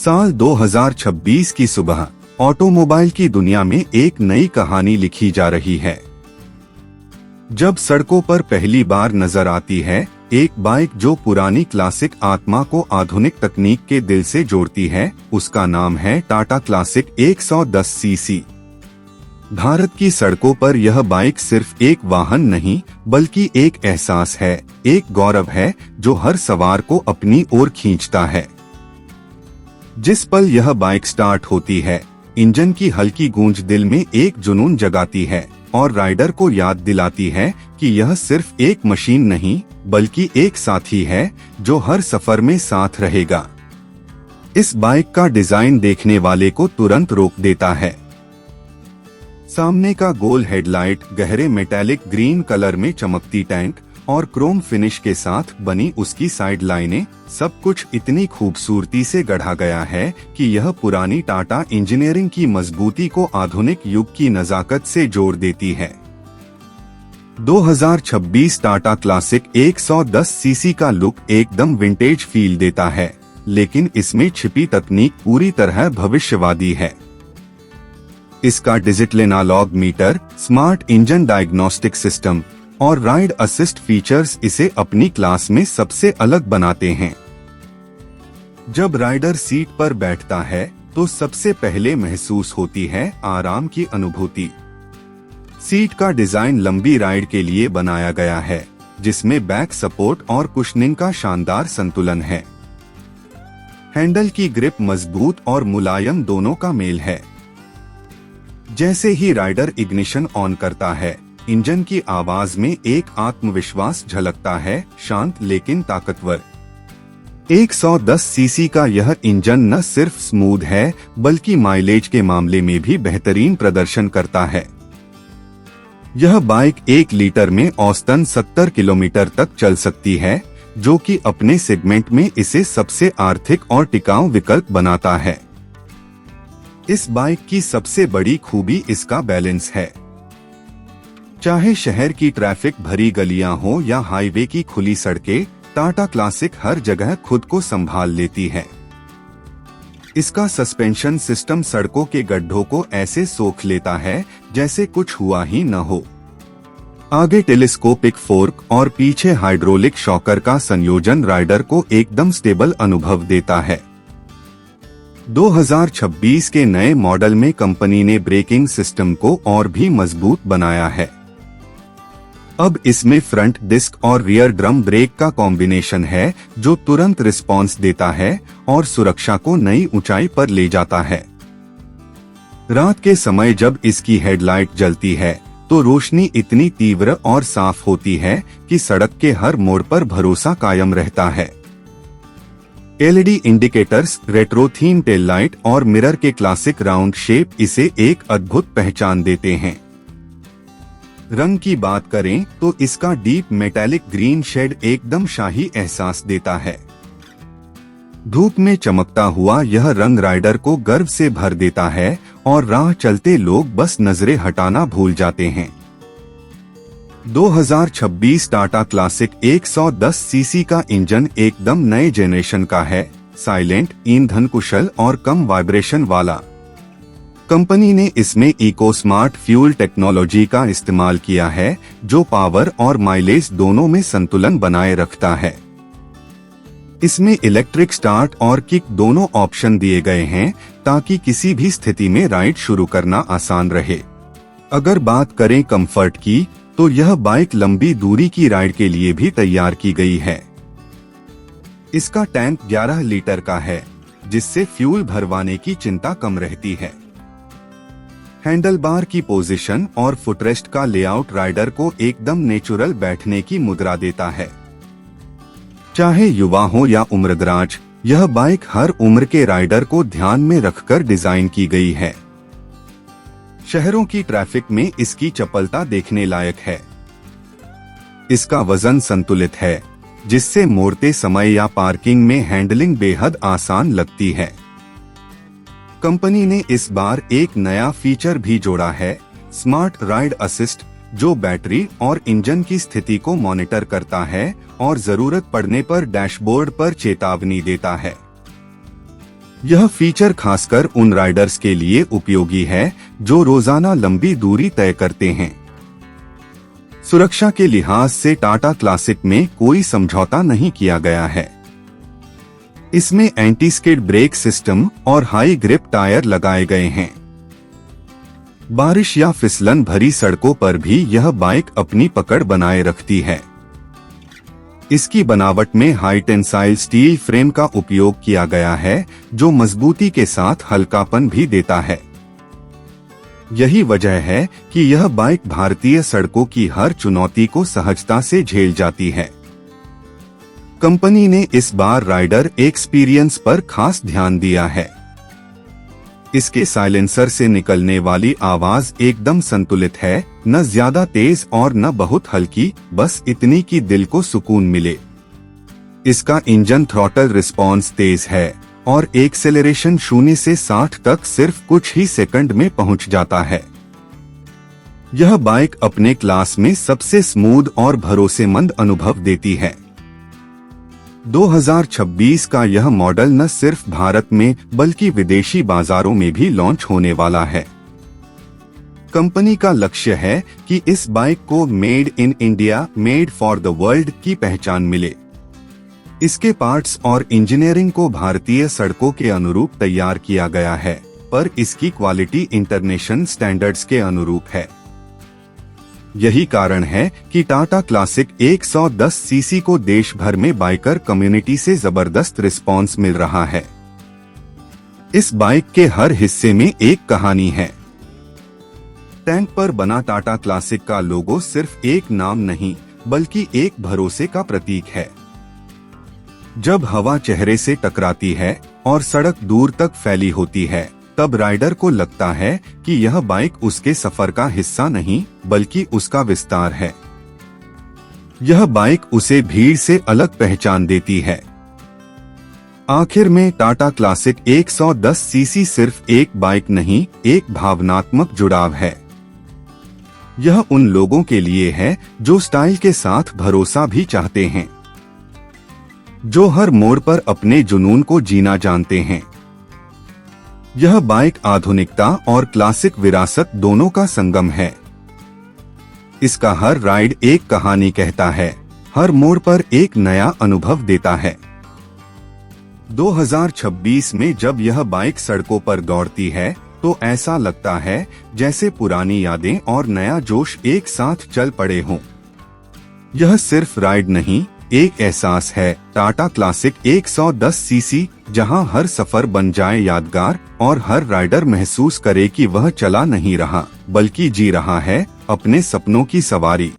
साल 2026 की सुबह ऑटोमोबाइल की दुनिया में एक नई कहानी लिखी जा रही है। जब सड़कों पर पहली बार नजर आती है एक बाइक जो पुरानी क्लासिक आत्मा को आधुनिक तकनीक के दिल से जोड़ती है, उसका नाम है टाटा क्लासिक 110 सीसी। भारत की सड़कों पर यह बाइक सिर्फ एक वाहन नहीं बल्कि एक एहसास है, एक गौरव है जो हर सवार को अपनी ओर खींचता है। जिस पल यह बाइक स्टार्ट होती है, इंजन की हल्की गूंज दिल में एक जुनून जगाती है और राइडर को याद दिलाती है कि यह सिर्फ एक मशीन नहीं बल्कि एक साथी है जो हर सफर में साथ रहेगा। इस बाइक का डिजाइन देखने वाले को तुरंत रोक देता है। सामने का गोल हेडलाइट, गहरे मेटालिक ग्रीन कलर में चमकती टैंक और क्रोम फिनिश के साथ बनी उसकी साइड लाइनें, सब कुछ इतनी खूबसूरती से गढ़ा गया है कि यह पुरानी टाटा इंजीनियरिंग की मजबूती को आधुनिक युग की नजाकत से जोड़ देती है। 2026 टाटा क्लासिक 110 सीसी का लुक एकदम विंटेज फील देता है, लेकिन इसमें छिपी तकनीक पूरी तरह भविष्यवादी है। इसका digital analogue meter, smart engine diagnostic system और राइड असिस्ट फीचर्स इसे अपनी क्लास में सबसे अलग बनाते हैं। जब राइडर सीट पर बैठता है तो सबसे पहले महसूस होती है आराम की अनुभूति। सीट का डिजाइन लंबी राइड के लिए बनाया गया है, जिसमें बैक सपोर्ट और कुशनिंग का शानदार संतुलन है। हैंडल की ग्रिप मजबूत और मुलायम दोनों का मेल है। जैसे ही राइडर इग्निशन ऑन करता है, इंजन की आवाज में एक आत्मविश्वास झलकता है, शांत लेकिन ताकतवर। 110 सीसी का यह इंजन न सिर्फ स्मूथ है बल्कि माइलेज के मामले में भी बेहतरीन प्रदर्शन करता है। यह बाइक 1 लीटर में औसतन 70 किलोमीटर तक चल सकती है, जो कि अपने सेगमेंट में इसे सबसे आर्थिक और टिकाऊ विकल्प बनाता है। इस बाइक की सबसे बड़ी खूबी इसका बैलेंस है। चाहे शहर की ट्रैफिक भरी गलियां हो या हाईवे की खुली सड़कें, टाटा क्लासिक हर जगह खुद को संभाल लेती है। इसका सस्पेंशन सिस्टम सड़कों के गड्ढों को ऐसे सोख लेता है जैसे कुछ हुआ ही न हो। आगे टेलीस्कोपिक फोर्क और पीछे हाइड्रोलिक शॉकर का संयोजन राइडर को एकदम स्टेबल अनुभव देता है। 2026 के नए मॉडल में कंपनी ने ब्रेकिंग सिस्टम को और भी मजबूत बनाया है। अब इसमें फ्रंट डिस्क और रियर ड्रम ब्रेक का कॉम्बिनेशन है जो तुरंत रिस्पॉन्स देता है और सुरक्षा को नई ऊंचाई पर ले जाता है। रात के समय जब इसकी हेडलाइट जलती है तो रोशनी इतनी तीव्र और साफ होती है कि सड़क के हर मोड़ पर भरोसा कायम रहता है। LED indicators, retro theme tail light और मिरर के क्लासिक राउंड शेप इसे एक अद्भुत पहचान देते हैं। रंग की बात करें तो इसका डीप मेटालिक ग्रीन शेड एकदम शाही एहसास देता है। धूप में चमकता हुआ यह रंग राइडर को गर्व से भर देता है और राह चलते लोग बस नजरें हटाना भूल जाते हैं। 2026 टाटा क्लासिक 110 सीसी का इंजन एकदम नए जेनरेशन का है, साइलेंट, ईंधन कुशल और कम वाइब्रेशन वाला। कंपनी ने इसमें इको स्मार्ट फ्यूल टेक्नोलॉजी का इस्तेमाल किया है जो पावर और माइलेज दोनों में संतुलन बनाए रखता है। इसमें इलेक्ट्रिक स्टार्ट और किक दोनों ऑप्शन दिए गए हैं ताकि किसी भी स्थिति में राइड शुरू करना आसान रहे। अगर बात करें कंफर्ट की तो यह बाइक लंबी दूरी की राइड के लिए भी तैयार की गई है। इसका टैंक 11 लीटर का है, जिससे फ्यूल भरवाने की चिंता कम रहती है। हैंडलबार की पोजीशन और फुटरेस्ट का लेआउट राइडर को एकदम नेचुरल बैठने की मुद्रा देता है। चाहे युवा हो या उम्रदराज, यह बाइक हर उम्र के राइडर को ध्यान में रखकर डिजाइन की गई है। शहरों की ट्रैफिक में इसकी चपलता देखने लायक है। इसका वजन संतुलित है, जिससे मोड़ते समय या पार्किंग में हैंडलिंग बेहद आसान लगती है। कंपनी ने इस बार एक नया फीचर भी जोड़ा है, स्मार्ट राइड असिस्ट, जो बैटरी और इंजन की स्थिति को मॉनिटर करता है और जरूरत पड़ने पर डैशबोर्ड पर चेतावनी देता है। यह फीचर खासकर उन राइडर्स के लिए उपयोगी है जो रोजाना लंबी दूरी तय करते हैं। सुरक्षा के लिहाज से टाटा क्लासिक में कोई समझौता नहीं किया गया है। इसमें एंटी स्किड ब्रेक सिस्टम और हाई ग्रिप टायर लगाए गए हैं। बारिश या फिसलन भरी सड़कों पर भी यह बाइक अपनी पकड़ बनाए रखती है। इसकी बनावट में हाई टेंसाइल स्टील फ्रेम का उपयोग किया गया है जो मजबूती के साथ हल्कापन भी देता है। यही वजह है कि यह बाइक भारतीय सड़कों की हर चुनौती को सहजता से झेल जाती है। कंपनी ने इस बार राइडर एक्सपीरियंस पर खास ध्यान दिया है। इसके साइलेंसर से निकलने वाली आवाज एकदम संतुलित है, न ज्यादा तेज और न बहुत हल्की, बस इतनी कि दिल को सुकून मिले। इसका इंजन थ्रॉटल रिस्पॉन्स तेज है और एक्सेलरेशन 0 से 60 तक सिर्फ कुछ ही सेकंड में पहुंच जाता है। यह बाइक अपने क्लास में सबसे स्मूथ और भरोसेमंद अनुभव देती है। 2026 का यह मॉडल न सिर्फ भारत में बल्कि विदेशी बाजारों में भी लॉन्च होने वाला है। कंपनी का लक्ष्य है कि इस बाइक को made in India, made for the world की पहचान मिले। इसके पार्ट्स और इंजीनियरिंग को भारतीय सड़कों के अनुरूप तैयार किया गया है, पर इसकी क्वालिटी इंटरनेशनल स्टैंडर्ड्स के अनुरूप है। यही कारण है कि टाटा क्लासिक 110 सीसी को देश भर में बाइकर कम्युनिटी से जबरदस्त रिस्पांस मिल रहा है। इस बाइक के हर हिस्से में एक कहानी है। टैंक पर बना टाटा क्लासिक का लोगो सिर्फ एक नाम नहीं बल्कि एक भरोसे का प्रतीक है। जब हवा चेहरे से टकराती है और सड़क दूर तक फैली होती है, तब राइडर को लगता है कि यह बाइक उसके सफर का हिस्सा नहीं बल्कि उसका विस्तार है। यह बाइक उसे भीड़ से अलग पहचान देती है। आखिर में टाटा क्लासिक 110 सीसी सिर्फ एक बाइक नहीं, एक भावनात्मक जुड़ाव है। यह उन लोगों के लिए है जो स्टाइल के साथ भरोसा भी चाहते हैं, जो हर मोड़ पर अपने जुनून को जीना जानते हैं। यह बाइक आधुनिकता और क्लासिक विरासत दोनों का संगम है। इसका हर राइड एक कहानी कहता है, हर मोड़ पर एक नया अनुभव देता है। 2026 में जब यह बाइक सड़कों पर दौड़ती है तो ऐसा लगता है जैसे पुरानी यादें और नया जोश एक साथ चल पड़े हों। यह सिर्फ राइड नहीं, एक एहसास है। टाटा क्लासिक 110 सीसी, जहां हर सफर बन जाए यादगार और हर राइडर महसूस करे कि वह चला नहीं रहा बल्कि जी रहा है अपने सपनों की सवारी।